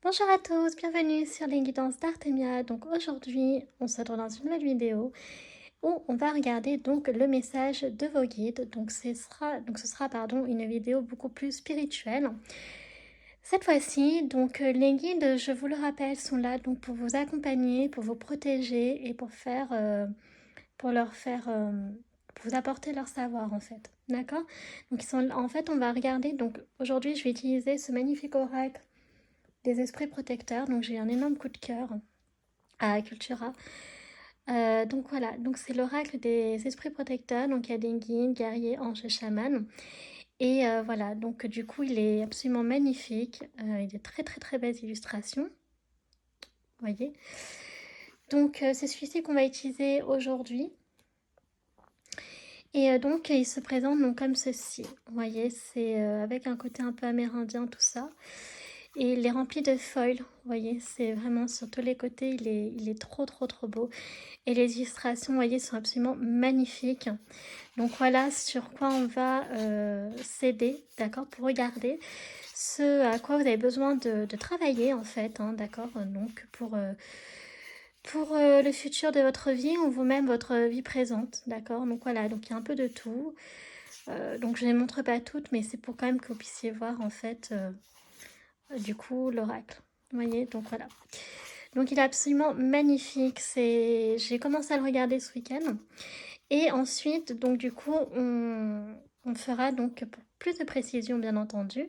Bonjour à tous, bienvenue sur les guidances d'Artemia. Donc aujourd'hui, on se retrouve dans une nouvelle vidéo où on va regarder donc le message de vos guides. Donc ce sera pardon, une vidéo beaucoup plus spirituelle. Cette fois-ci, donc les guides, je vous le rappelle, sont là donc pour vous accompagner, pour vous protéger et pour leur faire, pour vous apporter leur savoir en fait. D'accord? Donc en fait, on va regarder. Donc aujourd'hui, je vais utiliser ce magnifique oracle des esprits protecteurs. Donc j'ai un énorme coup de cœur à Cultura. Donc voilà, donc c'est l'oracle des esprits protecteurs. Donc il y a des guides, guerriers, anges et chamans. Et voilà, donc du coup il est absolument magnifique. Il y a de très très très belles illustrations. Vous voyez. Donc c'est celui-ci qu'on va utiliser aujourd'hui. Et donc il se présente donc comme ceci. Vous voyez, c'est avec un côté un peu amérindien tout ça. Et il est rempli de foil, vous voyez, c'est vraiment sur tous les côtés, il est trop trop trop beau. Et les illustrations, vous voyez, sont absolument magnifiques. Donc voilà sur quoi on va s'aider, d'accord, pour regarder ce à quoi vous avez besoin de travailler en fait, hein, d'accord, donc pour le futur de votre vie ou vous-même votre vie présente, d'accord. Donc voilà, donc il y a un peu de tout. Donc je ne les montre pas toutes, mais c'est pour quand même que vous puissiez voir en fait du coup l'oracle. Vous voyez, donc voilà. Donc il est absolument magnifique. J'ai commencé à le regarder ce week-end. Et ensuite, donc du coup, on fera donc pour plus de précision, bien entendu,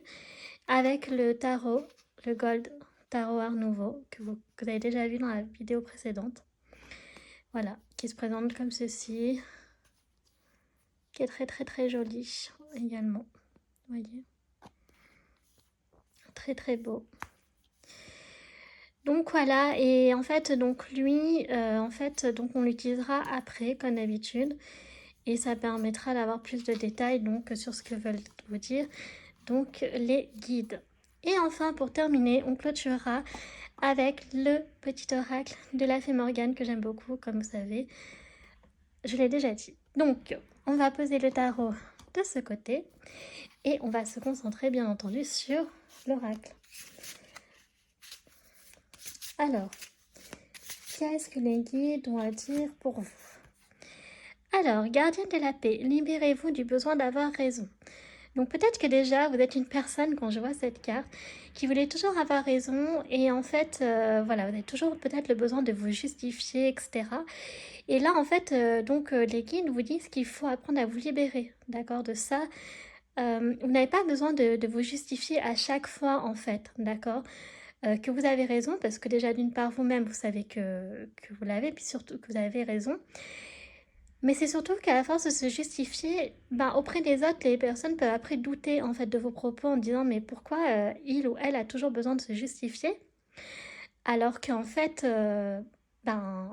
avec le tarot, le Gold Tarot Art Nouveau, que vous avez déjà vu dans la vidéo précédente. Voilà, qui se présente comme ceci, qui est très très très joli également. Vous voyez, très très beau. Donc voilà, et en fait, donc lui, donc on l'utilisera après, comme d'habitude, et ça permettra d'avoir plus de détails donc sur ce que veulent vous dire donc les guides. Et enfin, pour terminer, on clôturera avec le petit oracle de la fée Morgane que j'aime beaucoup, comme vous savez, je l'ai déjà dit. Donc, on va poser le tarot de ce côté et on va se concentrer bien entendu sur l'oracle. Alors, qu'est-ce que les guides ont à dire pour vous? Alors, gardien de la paix, libérez-vous du besoin d'avoir raison. Donc peut-être que déjà, vous êtes une personne, quand je vois cette carte, qui voulait toujours avoir raison et en fait, voilà, vous avez toujours peut-être le besoin de vous justifier, etc. Et là, en fait, les guides vous disent qu'il faut apprendre à vous libérer, d'accord, de ça. Vous n'avez pas besoin de vous justifier à chaque fois, en fait, d'accord, que vous avez raison, parce que déjà, d'une part, vous-même, vous savez que vous l'avez, puis surtout que vous avez raison. Mais c'est surtout qu'à la force de se justifier, ben, auprès des autres, les personnes peuvent après douter en fait de vos propos en disant mais pourquoi il ou elle a toujours besoin de se justifier alors qu'en fait, ben,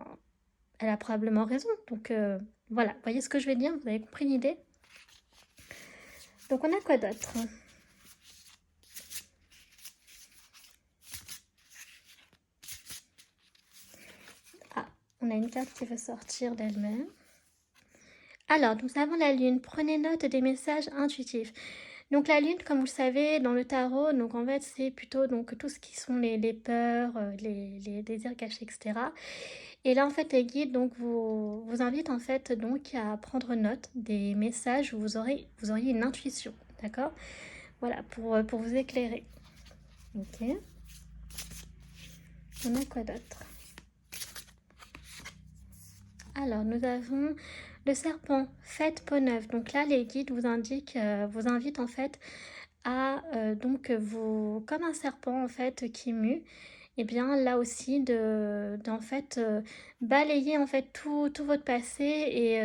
elle a probablement raison. Donc voilà, vous voyez ce que je veux dire? Vous avez compris l'idée? Donc on a quoi d'autre? Ah, on a une carte qui veut sortir d'elle-même. Alors, nous avons la lune. Prenez note des messages intuitifs. Donc la lune, comme vous le savez, dans le tarot, donc en fait c'est plutôt donc tout ce qui sont les peurs, les désirs cachés, etc. Et là en fait les guides donc vous invitent en fait donc à prendre note des messages où vous auriez une intuition, d'accord? Voilà pour vous éclairer. Ok. On a quoi d'autre? Alors nous avons le serpent, faites peau neuve. Donc là les guides vous indiquent, vous invitent en fait à donc vous comme un serpent en fait qui mue, et bien là aussi d'en fait balayer en fait tout votre passé et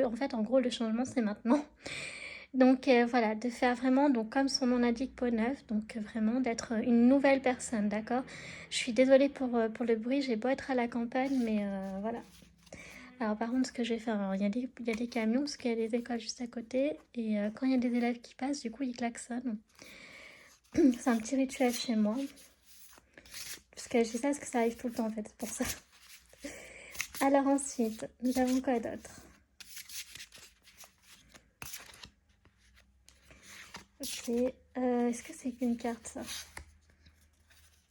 en fait en gros le changement c'est maintenant. Donc voilà, de faire vraiment donc comme son nom l'indique peau neuve, donc vraiment d'être une nouvelle personne, d'accord. Je suis désolée pour le bruit, j'ai beau être à la campagne mais voilà. Alors par contre, ce que je vais faire, alors, il y a des camions parce qu'il y a des écoles juste à côté et quand il y a des élèves qui passent, du coup ils klaxonnent. C'est un petit rituel chez moi. Parce que je dis ça parce que ça arrive tout le temps en fait, c'est pour ça. Alors ensuite, nous avons quoi d'autre? Ok, est-ce que c'est qu'une carte ça?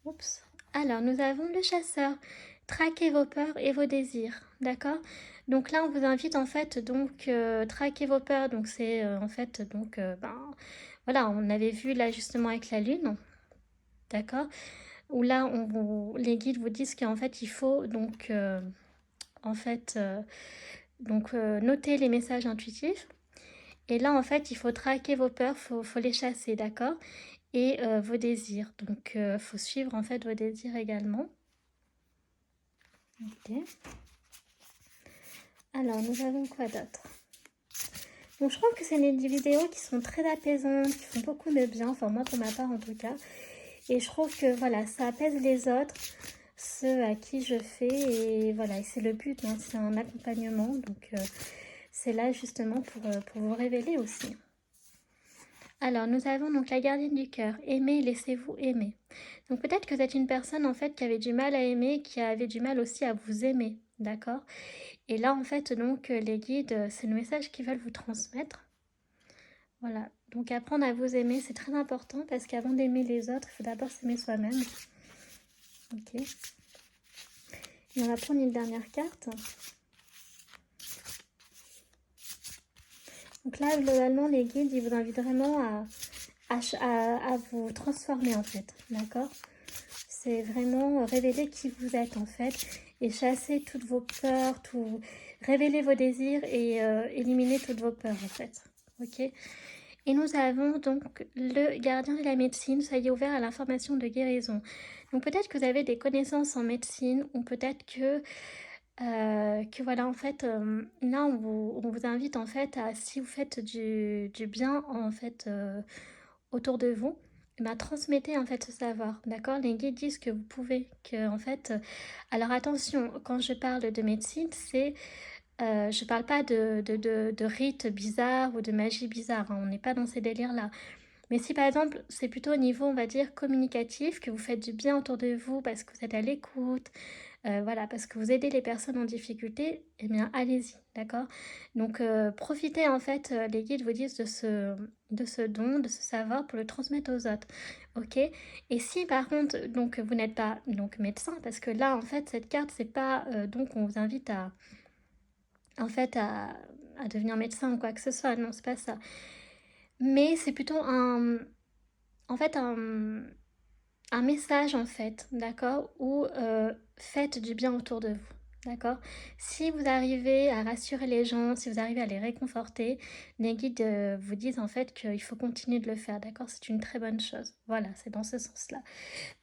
Oups. Alors, nous avons le chasseur. Traquez vos peurs et vos désirs, d'accord? Donc là, on vous invite en fait, donc, traquer vos peurs. Donc c'est en fait, donc, voilà, on avait vu là justement avec la lune, d'accord? Où là, les guides vous disent qu'en fait, il faut donc, en fait, noter les messages intuitifs. Et là, en fait, il faut traquer vos peurs, faut les chasser, d'accord? Et vos désirs. Donc, faut suivre en fait vos désirs également. Ok. Alors, nous avons quoi d'autre? Donc, je trouve que c'est des vidéos qui sont très apaisantes, qui font beaucoup de bien, enfin moi pour ma part en tout cas. Et je trouve que voilà, ça apaise les autres, ceux à qui je fais. Et voilà, et c'est le but, hein, c'est un accompagnement. Donc, c'est là justement pour vous révéler aussi. Alors, nous avons donc la gardienne du cœur. Aimez, laissez-vous aimer. Donc, peut-être que vous êtes une personne, en fait, qui avait du mal à aimer, qui avait du mal aussi à vous aimer, d'accord? Et là, en fait, donc, les guides, c'est le message qu'ils veulent vous transmettre. Voilà. Donc, apprendre à vous aimer, c'est très important, parce qu'avant d'aimer les autres, il faut d'abord s'aimer soi-même. Ok. Et on va prendre une dernière carte. Donc là, globalement, les guides, ils vous invitent vraiment à vous transformer, en fait, d'accord? C'est vraiment révéler qui vous êtes, en fait, et chasser toutes vos peurs, révéler vos désirs et éliminer toutes vos peurs, en fait, ok? Et nous avons donc le gardien de la médecine, soyez ouvert à l'information de guérison. Donc peut-être que vous avez des connaissances en médecine, ou peut-être que voilà, en fait, là, on vous invite, en fait, à, si vous faites du bien, en fait, autour de vous, eh ben, transmettez, en fait, ce savoir, d'accord? Les guides disent que vous pouvez, que, en fait... alors, attention, quand je parle de médecine, c'est... je parle pas de rites bizarres ou de magie bizarre, hein, on n'est pas dans ces délires-là. Mais si, par exemple, c'est plutôt au niveau, on va dire, communicatif, que vous faites du bien autour de vous parce que vous êtes à l'écoute, voilà, parce que vous aidez les personnes en difficulté, eh bien, allez-y, d'accord? Donc, profitez, en fait, les guides vous disent de ce don, de ce savoir pour le transmettre aux autres, ok? Et si, par contre, donc, vous n'êtes pas donc médecin, parce que là, en fait, cette carte, c'est pas, donc, on vous invite en fait, à devenir médecin ou quoi que ce soit, non, c'est pas ça. Mais c'est plutôt en fait, un message, en fait, d'accord? Où faites du bien autour de vous, d'accord? Si vous arrivez à rassurer les gens, si vous arrivez à les réconforter, les guides vous disent en fait qu'il faut continuer de le faire, d'accord? C'est une très bonne chose. Voilà, c'est dans ce sens-là.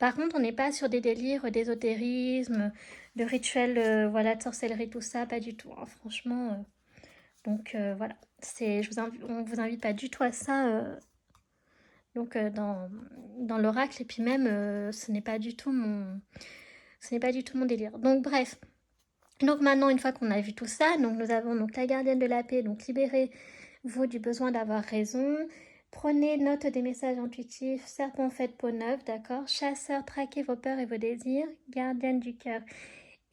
Par contre, on n'est pas sur des délires d'ésotérisme, de rituels, voilà, de sorcellerie, tout ça, pas du tout, hein, franchement. Donc voilà, on vous invite pas du tout à ça. Donc dans l'oracle, et puis même ce n'est pas du tout mon délire. Donc bref, donc maintenant une fois qu'on a vu tout ça, donc nous avons donc la gardienne de la paix, donc libérez-vous du besoin d'avoir raison, prenez note des messages intuitifs, serpent fait peau neuve, d'accord, chasseur, traquez vos peurs et vos désirs, gardienne du cœur,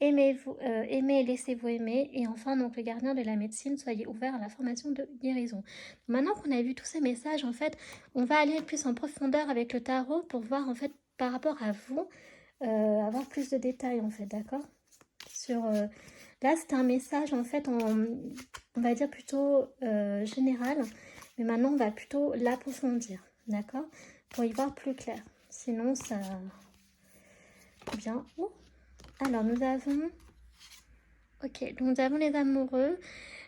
aimez et laissez-vous aimer. Et enfin, donc le gardien de la médecine, soyez ouvert à la formation de guérison. Maintenant qu'on a vu tous ces messages, en fait, on va aller plus en profondeur avec le tarot pour voir, en fait, par rapport à vous, avoir plus de détails, en fait, d'accord? Là, c'est un message, en fait, on va dire plutôt général, mais maintenant, on va plutôt l'approfondir, d'accord? Pour y voir plus clair. Sinon, ça... Bien. Oh. Alors, nous avons... Ok, donc nous avons les amoureux.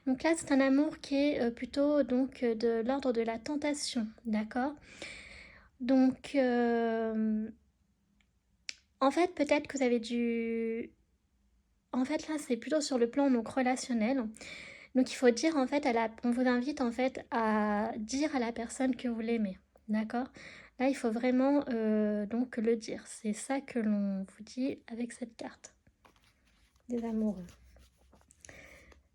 Donc là, c'est un amour qui est plutôt donc de l'ordre de la tentation, d'accord? Donc, en fait, peut-être que vous avez dû... En fait, là, c'est plutôt sur le plan donc relationnel. Donc, il faut dire en fait, on vous invite en fait à dire à la personne que vous l'aimez, d'accord? Là, il faut vraiment donc le dire. C'est ça que l'on vous dit avec cette carte des amoureux.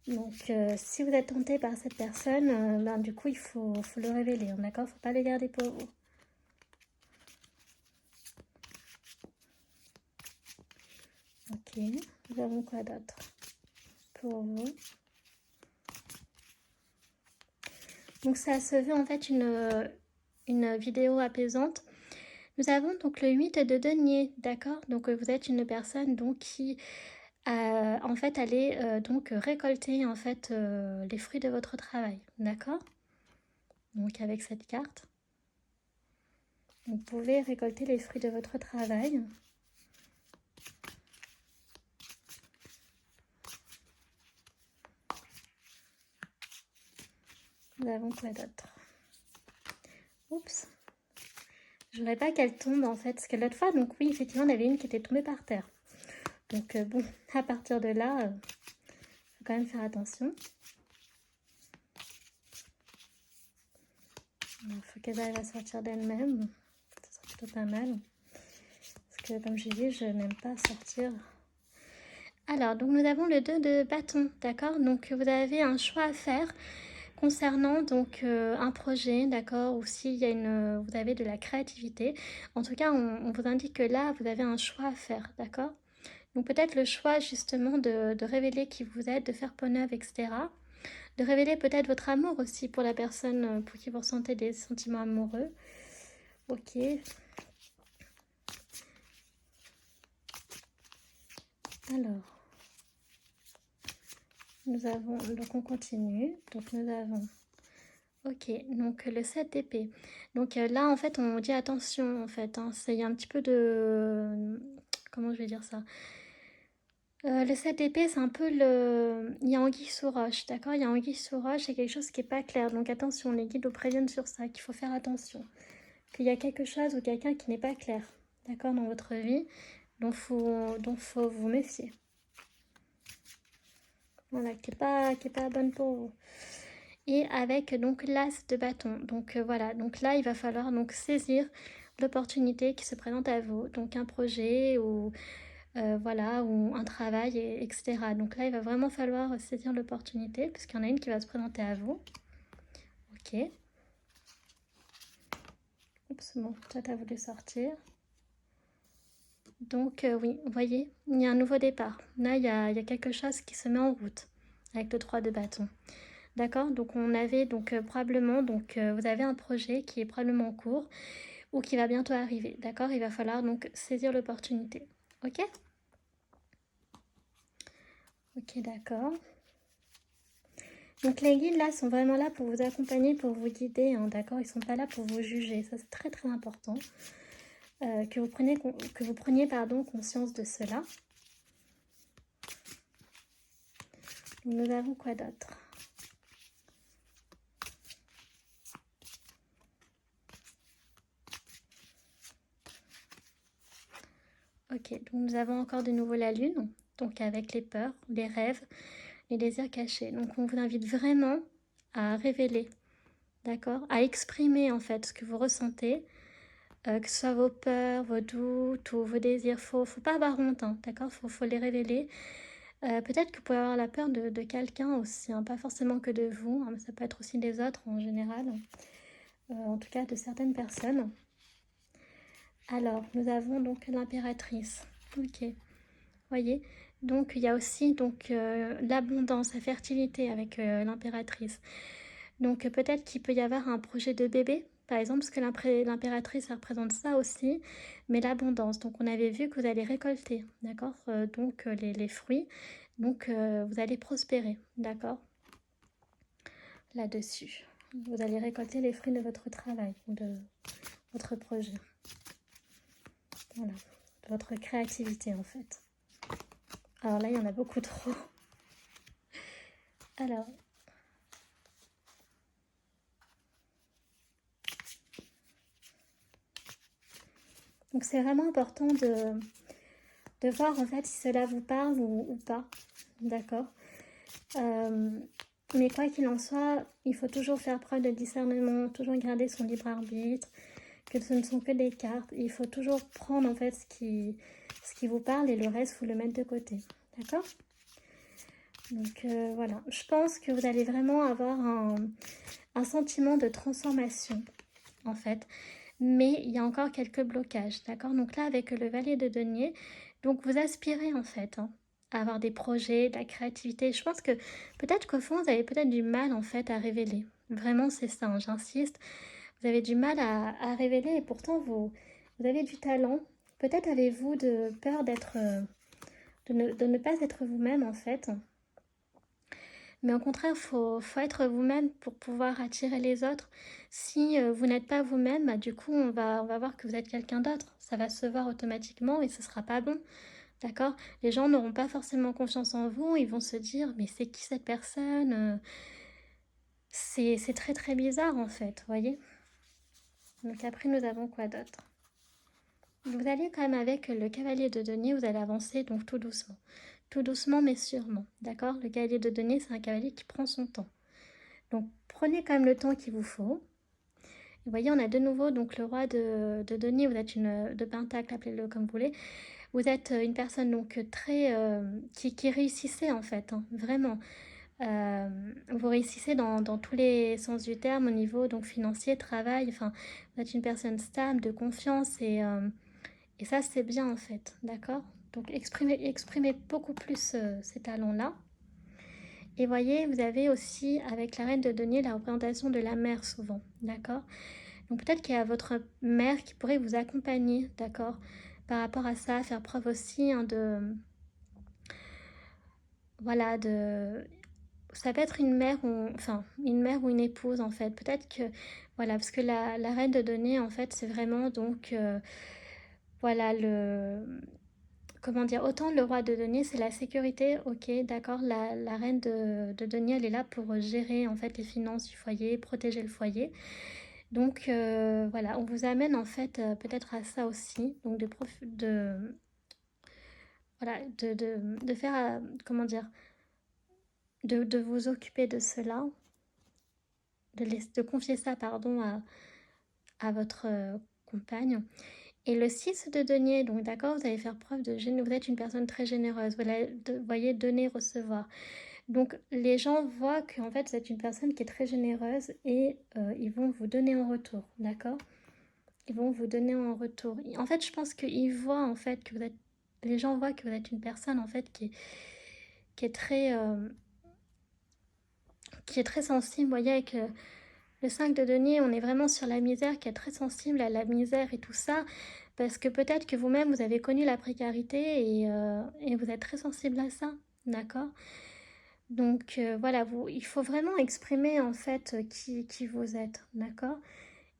Donc, si vous êtes tenté par cette personne, ben, du coup, il faut le révéler, hein, d'accord? Il ne faut pas le garder pour vous. Ok, nous avons quoi d'autre pour vous? Donc, ça se veut en fait une vidéo apaisante. Nous avons donc le 8 de denier, d'accord? Donc vous êtes une personne donc qui en fait allez donc récolter en fait les fruits de votre travail, d'accord? Donc avec cette carte, vous pouvez récolter les fruits de votre travail. Nous avons quoi d'autre? Oups. Je voudrais pas qu'elle tombe en fait, parce que l'autre fois, donc oui, effectivement, on avait une qui était tombée par terre. Donc bon, à partir de là, faut quand même faire attention. Il faut qu'elle arrive à sortir d'elle-même. Ça serait plutôt pas mal. Parce que comme j'ai dit, je n'aime pas sortir. Alors, donc nous avons le 2 de bâton, d'accord? Donc vous avez un choix à faire concernant donc un projet, d'accord? Ou s'il y a vous avez de la créativité. En tout cas, on vous indique que là, vous avez un choix à faire, d'accord? Donc peut-être le choix justement de révéler qui vous êtes, de faire peau neuve, etc. De révéler peut-être votre amour aussi pour la personne pour qui vous ressentez des sentiments amoureux. Ok. Alors, nous avons, donc on continue. Donc nous avons, ok, donc le 7 d'épée. Donc là en fait on dit attention en fait, hein, c'est un petit peu de, comment je vais dire ça? Le 7 d'épée, c'est un peu le... Il y a anguille sous roche, d'accord? Il y a anguille sous roche, c'est quelque chose qui n'est pas clair. Donc attention, les guides vous préviennent sur ça, qu'il faut faire attention. Qu'il y a quelque chose ou quelqu'un qui n'est pas clair, d'accord, dans votre vie, dont faut vous méfier. Voilà, qui est pas bonne pour vous. Et avec donc l'as de bâton. Donc voilà, donc là, il va falloir donc saisir l'opportunité qui se présente à vous. Donc un projet ou... voilà, ou un travail, etc. Donc là, il va vraiment falloir saisir l'opportunité, puisqu'il y en a une qui va se présenter à vous. Ok. Oups, bon, toi, tu as voulu sortir. Donc oui, vous voyez, il y a un nouveau départ. Là, il y a quelque chose qui se met en route, avec le 3 de bâton. D'accord? Donc on avait donc probablement, donc vous avez un projet qui est probablement en cours, ou qui va bientôt arriver. D'accord? Il va falloir donc saisir l'opportunité. Ok? Ok, d'accord. Donc les guides là sont vraiment là pour vous accompagner, pour vous guider, hein, d'accord? Ils sont pas là pour vous juger, ça c'est très très important. Que vous preniez pardon, conscience de cela. Nous avons quoi d'autre? Ok, donc nous avons encore de nouveau la lune, donc avec les peurs, les rêves, les désirs cachés. Donc on vous invite vraiment à révéler, d'accord? À exprimer en fait ce que vous ressentez, que ce soit vos peurs, vos doutes ou vos désirs. Faut pas avoir honte, hein, d'accord? Faut les révéler. Peut-être que vous pouvez avoir la peur de quelqu'un aussi, hein, pas forcément que de vous, hein, mais ça peut être aussi des autres en général, en tout cas de certaines personnes. Alors, nous avons donc l'impératrice. Ok, voyez. Donc, il y a aussi donc l'abondance, la fertilité avec l'impératrice. Donc, peut-être qu'il peut y avoir un projet de bébé, par exemple, parce que l'impératrice, ça représente ça aussi, mais l'abondance. Donc, on avait vu que vous allez récolter, d'accord? Donc, les fruits. Donc, vous allez prospérer, d'accord? Là-dessus. Vous allez récolter les fruits de votre travail, de votre projet. Voilà, de votre créativité en fait. Alors là, il y en a beaucoup trop. Alors, donc c'est vraiment important de voir en fait si cela vous parle ou pas, d'accord? Mais quoi qu'il en soit, il faut toujours faire preuve de discernement, toujours garder son libre arbitre, que ce ne sont que des cartes. Il faut toujours prendre en fait ce qui vous parle et le reste, il faut le mettre de côté, d'accord? Donc voilà, je pense que vous allez vraiment avoir un sentiment de transformation en fait. Mais il y a encore quelques blocages, d'accord? Donc là, avec le valet de denier, donc vous aspirez en fait à avoir des projets, de la créativité. Je pense que peut-être qu'au fond, vous avez peut-être du mal en fait à révéler. Vraiment, c'est ça, hein, j'insiste. Vous avez du mal à révéler et pourtant, Vous avez du talent. Peut-être avez-vous de peur d'être, de ne pas être vous-même en fait. Mais au contraire, faut être vous-même pour pouvoir attirer les autres. Si vous n'êtes pas vous-même, bah, du coup, on va voir que vous êtes quelqu'un d'autre. Ça va se voir automatiquement et ce sera pas bon. D'accord? Les gens n'auront pas forcément confiance en vous. Ils vont se dire, mais c'est qui cette personne? C'est très très bizarre en fait, vous voyez? Donc après, nous avons quoi d'autre? Vous allez quand même avec le cavalier de denier, vous allez avancer donc tout doucement. Tout doucement mais sûrement, d'accord? Le cavalier de denier, c'est un cavalier qui prend son temps. Donc prenez quand même le temps qu'il vous faut. Et vous voyez, on a de nouveau donc le roi de denier, vous êtes une de pentacle, appelez-le comme vous voulez. Vous êtes une personne donc très qui réussissait en fait, hein, vraiment. Vous réussissez dans tous les sens du terme au niveau donc financier, travail. Enfin, vous êtes une personne stable, de confiance et ça c'est bien en fait, d'accord? Donc exprimez beaucoup plus ces talents-là. Et voyez, vous avez aussi avec la reine de denier la représentation de la mère souvent, d'accord? Donc peut-être qu'il y a votre mère qui pourrait vous accompagner, d'accord? Par rapport à ça, faire preuve aussi hein, de... Voilà, de... Ça peut être une mère ou... Enfin, une mère ou une épouse en fait. Peut-être que... Voilà, parce que la reine de denier en fait, c'est vraiment donc... voilà, le... Comment dire, autant le roi de denier, c'est la sécurité, ok, d'accord, la reine de denier, elle est là pour gérer en fait les finances du foyer, protéger le foyer. Donc voilà, on vous amène en fait peut-être à ça aussi, donc voilà, de faire, comment dire, de vous occuper de cela, de confier ça, pardon, à votre compagne. Et le 6 de denier, donc d'accord, vous allez faire preuve de vous êtes une personne très généreuse, vous voyez, donner, recevoir. Donc les gens voient qu'en fait vous êtes une personne qui est très généreuse et ils vont vous donner en retour, d'accord? Ils vont vous donner en retour. En fait, je pense qu'ils voient en fait que vous êtes, les gens voient que vous êtes une personne en fait qui est très, qui est très sensible. Vous voyez avec le 5 de denier, on est vraiment sur la misère, qui est très sensible à la misère et tout ça. Parce que peut-être que vous-même, vous avez connu la précarité et vous êtes très sensible à ça, d'accord? Donc voilà, il faut vraiment exprimer en fait qui vous êtes, d'accord?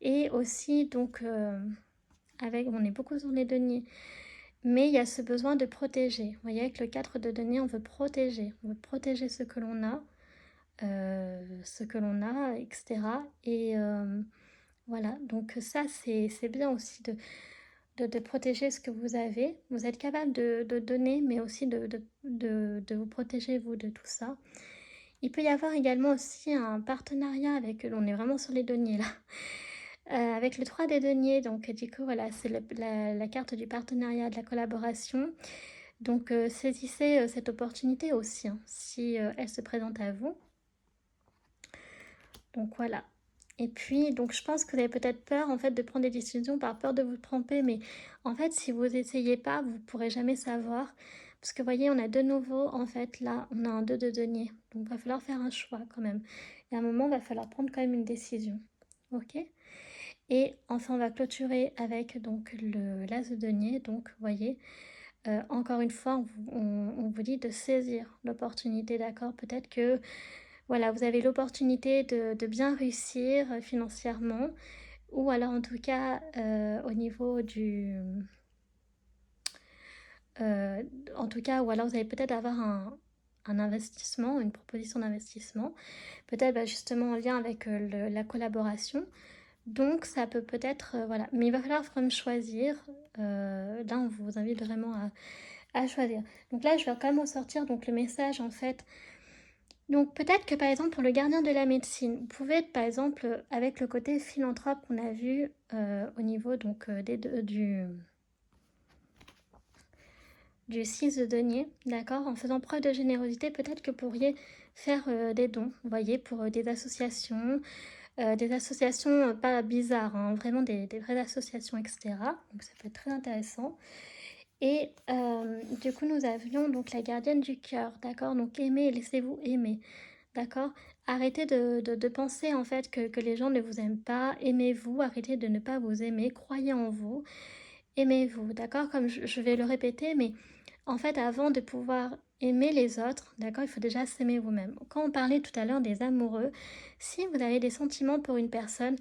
Et aussi, donc, on est beaucoup sur les deniers, mais il y a ce besoin de protéger. Vous voyez, avec le 4 de denier, on veut protéger ce que l'on a, etc. Et voilà, donc ça, c'est bien aussi de protéger ce que vous avez. Vous êtes capable de donner, mais aussi de vous protéger, vous, de tout ça. Il peut y avoir également aussi un partenariat avec, on est vraiment sur les deniers là, avec le 3 des deniers, donc du coup voilà, c'est la carte du partenariat, de la collaboration. Donc saisissez cette opportunité aussi, hein, si elle se présente à vous. Donc voilà. Et puis, donc je pense que vous avez peut-être peur en fait de prendre des décisions par peur de vous tromper, mais en fait, si vous essayez pas, vous pourrez jamais savoir. Parce que vous voyez, on a de nouveau, en fait, là, on a un 2 de denier. Donc, il va falloir faire un choix quand même. Et à un moment, il va falloir prendre quand même une décision. Ok? Et enfin, on va clôturer avec donc l'as de denier. Donc, vous voyez, encore une fois, on vous dit de saisir l'opportunité, d'accord? Peut-être que voilà, vous avez l'opportunité de bien réussir financièrement, ou alors en tout cas au niveau du... en tout cas, ou alors vous allez peut-être avoir un investissement, une proposition d'investissement, peut-être bah, justement en lien avec la collaboration. Donc ça peut peut-être... voilà, mais il va falloir quand même choisir. Là, on vous invite vraiment à choisir. Donc là, je vais quand même ressortir donc, le message en fait. Donc peut-être que par exemple pour le gardien de la médecine, vous pouvez être par exemple avec le côté philanthrope qu'on a vu au niveau donc du 6 de denier, d'accord? En faisant preuve de générosité, peut-être que vous pourriez faire des dons, vous voyez, pour des associations pas bizarres, hein, vraiment des vraies associations, etc. Donc ça peut être très intéressant. Et du coup, nous avions donc la gardienne du cœur, d'accord? Donc aimez et laissez-vous aimer. D'accord? Arrêtez de penser en fait que les gens ne vous aiment pas. Aimez-vous, arrêtez de ne pas vous aimer, croyez en vous. aimez-vous, d'accord? Comme je vais le répéter, mais en fait, avant de pouvoir aimer les autres, d'accord, il faut déjà s'aimer vous-même. Quand on parlait tout à l'heure des amoureux, si vous avez des sentiments pour une personne,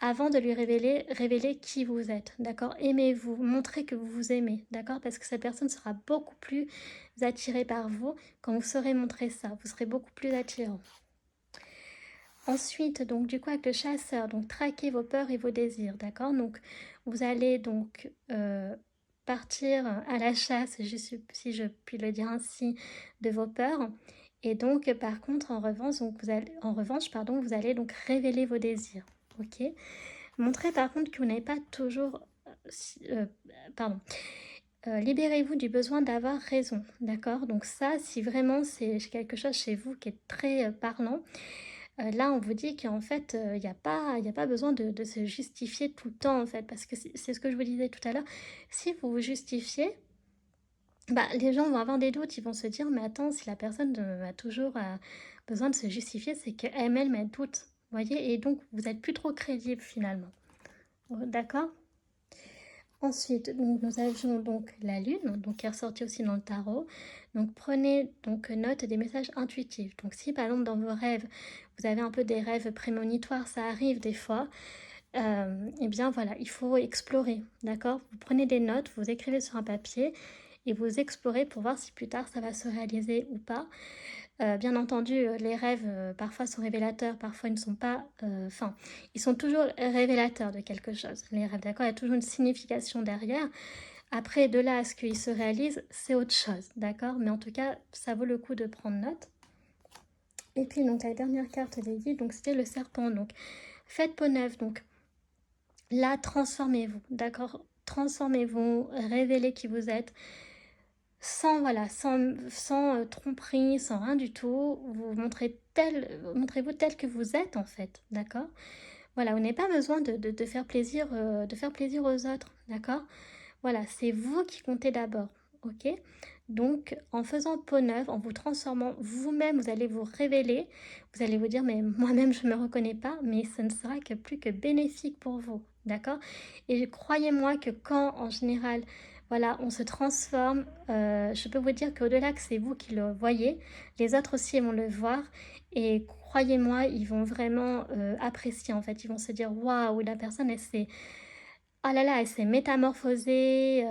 avant de lui révéler, révélez qui vous êtes, d'accord? Aimez-vous, montrez que vous vous aimez, d'accord? Parce que cette personne sera beaucoup plus attirée par vous quand vous saurez montrer ça. Vous serez beaucoup plus attirant. Ensuite, donc du coup avec le chasseur, donc traquez vos peurs et vos désirs, d'accord? Donc vous allez donc partir à la chasse, si je puis le dire ainsi, de vos peurs. Et donc par contre, en revanche, pardon, vous allez donc révéler vos désirs, ok? Montrez par contre que vous n'avez pas toujours... pardon. Libérez-vous du besoin d'avoir raison, d'accord? Donc ça, si vraiment c'est quelque chose chez vous qui est très parlant, là, on vous dit qu'en fait, il n'y a pas besoin de se justifier tout le temps, en fait, parce que c'est ce que je vous disais tout à l'heure. Si vous vous justifiez, bah, les gens vont avoir des doutes, ils vont se dire: «Mais attends, si la personne, a toujours, besoin de se justifier, c'est qu'elle-même, elle doute». Vous voyez? Et donc vous êtes plus trop crédible finalement. D'accord? Ensuite, donc, nous avions donc la lune, donc qui est ressortie aussi dans le tarot. Donc prenez donc note des messages intuitifs. Donc si par exemple dans vos rêves, vous avez un peu des rêves prémonitoires, ça arrive des fois, eh bien voilà, il faut explorer, d'accord? Vous prenez des notes, vous écrivez sur un papier et vous explorez pour voir si plus tard ça va se réaliser ou pas. Bien entendu, les rêves, parfois sont révélateurs, parfois ils ne sont pas, enfin, ils sont toujours révélateurs de quelque chose, les rêves, d'accord? Il y a toujours une signification derrière. Après, de là à ce qu'ils se réalisent, c'est autre chose, d'accord? Mais en tout cas, ça vaut le coup de prendre note. Et puis, donc, la dernière carte des guides, donc, c'était le serpent. Donc, faites peau neuve. Donc, là, transformez-vous, d'accord? Transformez-vous, révélez qui vous êtes. Sans, voilà, sans tromperie, sans rien du tout. Montrez-vous tel que vous êtes, en fait, d'accord? Voilà, vous n'avez pas besoin de faire plaisir, aux autres, d'accord? Voilà, c'est vous qui comptez d'abord, ok? Donc, en faisant peau neuve, en vous transformant vous-même, vous allez vous révéler. Vous allez vous dire, mais moi-même, je ne me reconnais pas, mais ce ne sera que plus que bénéfique pour vous, d'accord? Et croyez-moi que quand, en général, voilà, on se transforme, je peux vous dire qu'au-delà que c'est vous qui le voyez, les autres aussi vont le voir. Et croyez-moi, ils vont vraiment apprécier, en fait. Ils vont se dire, waouh, la personne, elle s'est... Oh là là, elle s'est métamorphosée.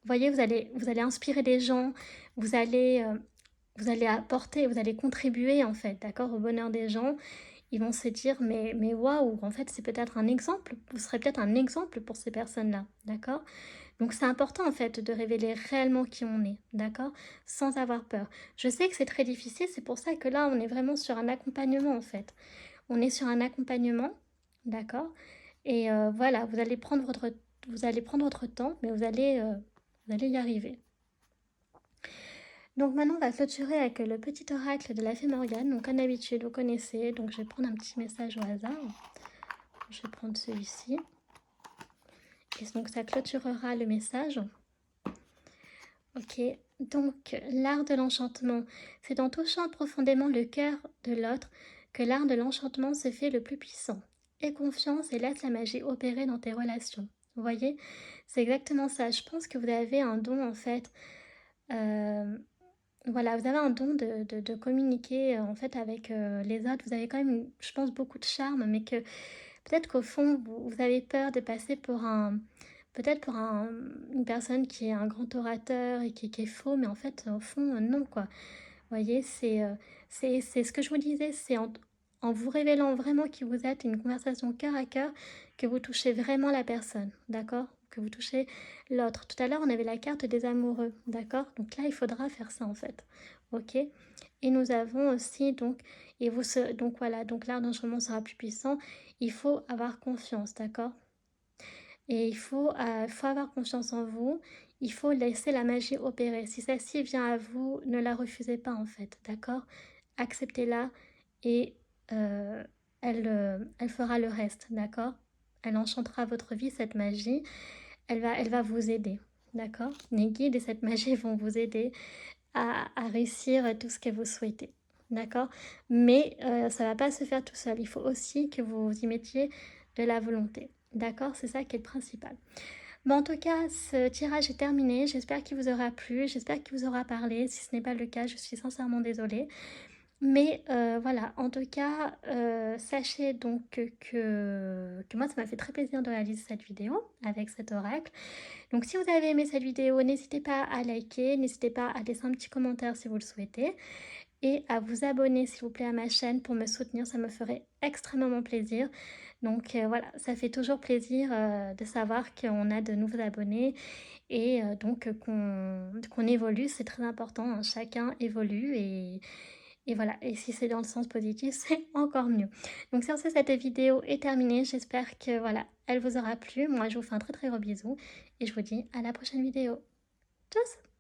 Voyez, vous allez inspirer des gens, vous allez apporter, vous allez contribuer en fait, d'accord, au bonheur des gens. Ils vont se dire, mais waouh, en fait, c'est peut-être un exemple. Vous serez peut-être un exemple pour ces personnes-là, d'accord? Donc c'est important en fait de révéler réellement qui on est, d'accord? Sans avoir peur. Je sais que c'est très difficile, c'est pour ça que là, on est vraiment sur un accompagnement en fait. On est sur un accompagnement, d'accord? Et voilà, vous allez prendre votre temps, mais vous allez y arriver. Donc maintenant, on va clôturer avec le petit oracle de la fée Morgane. Donc comme d'habitude, vous connaissez. Donc je vais prendre un petit message au hasard. Je vais prendre celui-ci. Et donc ça clôturera le message. Ok, donc l'art de l'enchantement. C'est en touchant profondément le cœur de l'autre que l'art de l'enchantement se fait le plus puissant. Aie confiance et laisse la magie opérer dans tes relations. Vous voyez, c'est exactement ça. Je pense que vous avez un don en fait. Voilà, vous avez un don de communiquer en fait avec les autres. Vous avez quand même, je pense, beaucoup de charme, mais que peut-être qu'au fond, vous avez peur de passer pour peut-être pour une personne qui est un grand orateur et qui est faux, mais en fait, au fond, non, quoi. Vous voyez, c'est ce que je vous disais, c'est en vous révélant vraiment qui vous êtes, une conversation cœur à cœur, que vous touchez vraiment la personne, d'accord? Que vous touchez l'autre. Tout à l'heure, on avait la carte des amoureux, d'accord? Donc là, il faudra faire ça, en fait, ok? Et nous avons aussi, donc, donc voilà, donc l'art d'enchaînement sera plus puissant. Il faut avoir confiance, d'accord? Et faut avoir confiance en vous. Il faut laisser la magie opérer. Si celle-ci vient à vous, ne la refusez pas en fait, d'accord? Acceptez-la et elle fera le reste, d'accord? Elle enchantera votre vie, cette magie. Elle va vous aider, d'accord? Les guides et cette magie vont vous aider à réussir tout ce que vous souhaitez, d'accord? Mais ça ne va pas se faire tout seul. Il faut aussi que vous y mettiez de la volonté, d'accord? C'est ça qui est le principal. Mais en tout cas, ce tirage est terminé. J'espère qu'il vous aura plu, j'espère qu'il vous aura parlé. Si ce n'est pas le cas, je suis sincèrement désolée. Mais voilà, en tout cas, sachez donc que moi, ça m'a fait très plaisir de réaliser cette vidéo avec cet oracle. Donc si vous avez aimé cette vidéo, n'hésitez pas à liker, n'hésitez pas à laisser un petit commentaire si vous le souhaitez et à vous abonner s'il vous plaît à ma chaîne pour me soutenir, ça me ferait extrêmement plaisir. Donc voilà, ça fait toujours plaisir de savoir qu'on a de nouveaux abonnés et donc qu'on évolue, c'est très important, hein, chacun évolue et voilà, et si c'est dans le sens positif, c'est encore mieux. Donc sur ce, cette vidéo est terminée, j'espère que voilà, elle vous aura plu. Moi, je vous fais un très très gros bisou et je vous dis à la prochaine vidéo. Tchuss!